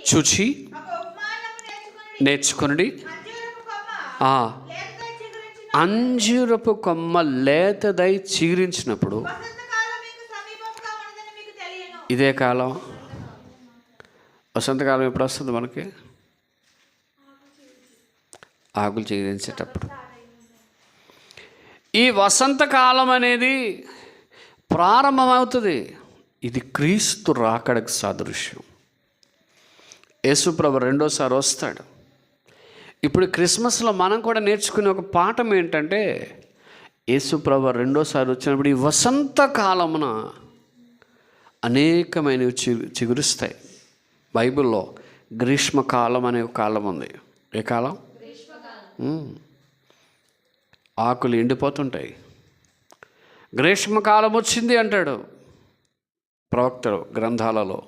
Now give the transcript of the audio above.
చూచి నేర్చుకుని అంజూరపు కొమ్మ లేతదై చిగురించినప్పుడు ఇదే కాలం. వసంతకాలం ఎప్పుడు వస్తుంది మనకి? ఆకులు చిగురించేటప్పుడు. ఈ వసంతకాలం అనేది ప్రారంభమవుతుంది. ఇది క్రీస్తు రాకడకు సాదృశ్యం. యేసుప్రభు రెండోసారి వస్తాడు. ఇప్పుడు క్రిస్మస్లో మనం కూడా నేర్చుకునే ఒక పాఠం ఏంటంటే, యేసుప్రభు రెండోసారి వచ్చినప్పుడు ఈ వసంతకాలమున అనేకమైనవి చిగురుస్తాయి. బైబిల్లో గ్రీష్మకాలం అనే ఒక కాలం ఉంది. ఏ కాలం? ఆకులు ఎండిపోతుంటాయి. గ్రీష్మకాలం వచ్చింది అంటాడు ప్రవక్తలు గ్రంథాలలో.